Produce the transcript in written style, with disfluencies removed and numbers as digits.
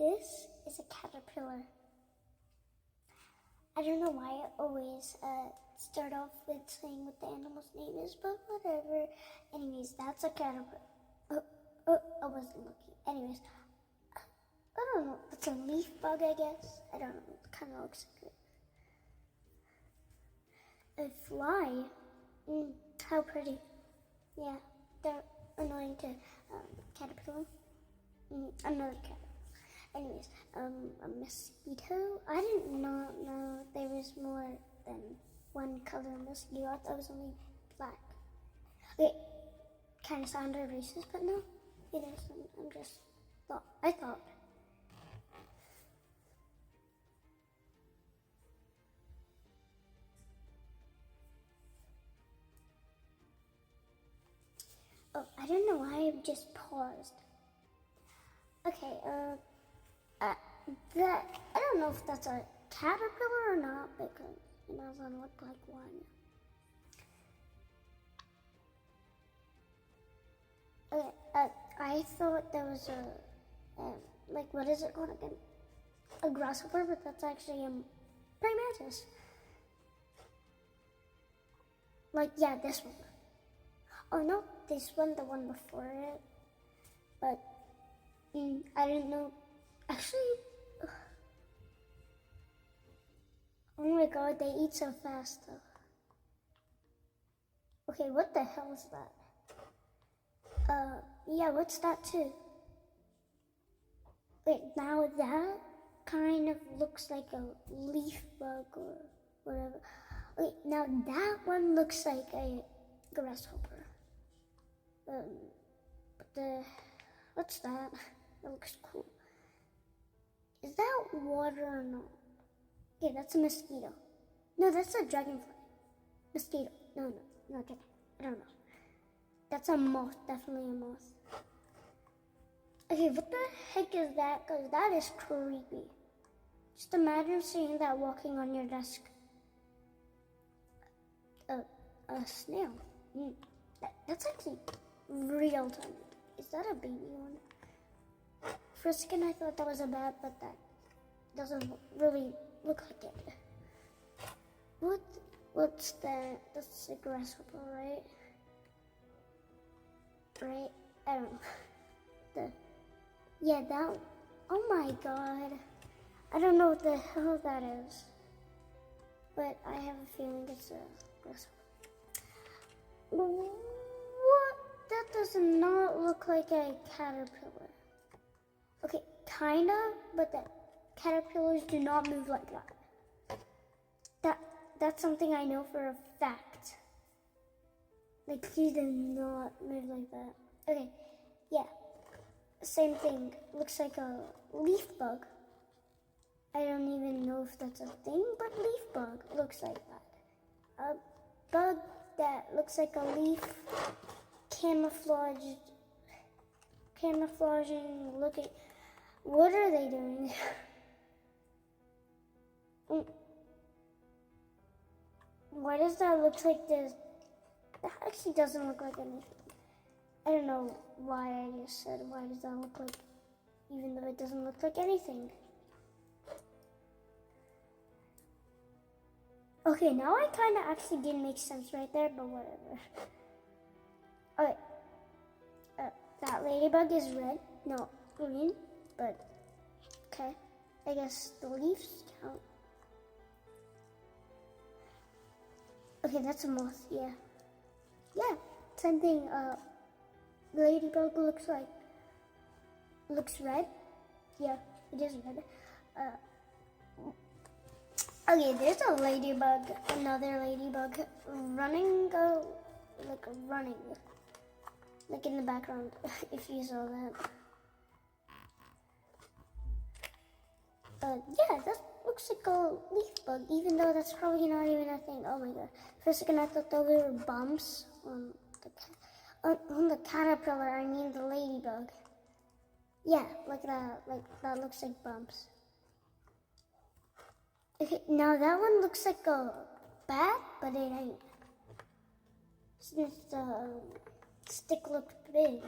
this is a caterpillar. I don't know why I always start off with saying what the animal's name is, but whatever. Anyways, that's a caterpillar. I wasn't looking. Anyways, I don't know. It's a leaf bug, I guess. I don't know. It kind of looks like it. A fly. How pretty. Yeah, they're annoying to caterpillar. Another caterpillar. Anyways, a mosquito. I did not know there was more than one color mosquito. I thought it was only black. Okay, kind of sounded racist, but no, it isn't. I thought. Oh, I don't know why I just paused. Okay, I don't know if that's a caterpillar or not because it doesn't look like one. Okay, I thought there was like, what is it called again? A grasshopper, but that's actually a praying mantis. Like, yeah, this one. Oh, no, this one, the one before it. But I didn't know. Actually, oh my god, they eat so fast though. Okay, what the hell is that? Yeah, what's that too? Wait, now that kind of looks like a leaf bug or whatever. Wait, now that one looks like a grasshopper. What's that? That looks cool. Is that water or not? Okay, that's a mosquito. No, that's a dragonfly. Mosquito. No, okay. I don't know. That's a moth, definitely a moth. Okay, what the heck is that? Because that is creepy. Just imagine seeing that walking on your desk. A snail. That's actually real tiny. Is that a baby one? For a second I thought that was a bat, but that doesn't really look like it. What's that? That's a grasshopper, right? Right? I don't know. Yeah, that. Oh my god. I don't know what the hell that is. But I have a feeling it's a grasshopper. What? That does not look like a caterpillar. Okay, kinda, but the caterpillars do not move like that. That's something I know for a fact. Like, he did not move like that. Okay, yeah. Same thing. Looks like a leaf bug. I don't even know if that's a thing, but leaf bug looks like that. A bug that looks like a leaf, camouflaging, looking. What are they doing? Why does that look like this? That actually doesn't look like anything. I don't know why I just said, why does that look like, even though it doesn't look like anything. Okay, now I kind of actually did make sense right there, but whatever. Okay, that ladybug is red, no, green, but okay. I guess the leaves count. Okay, that's a moth, yeah. Yeah, same thing, ladybug looks red. Yeah, it is red. Okay, there's a ladybug, another ladybug running, like in the background, if you saw that. Yeah, that looks like a leaf bug, even though that's probably not even a thing. Oh my god. For a second I thought those were bumps on the caterpillar, I mean the ladybug. Yeah, like that looks like bumps. Okay, now that one looks like a bat, but it ain't. Since the stick looked big.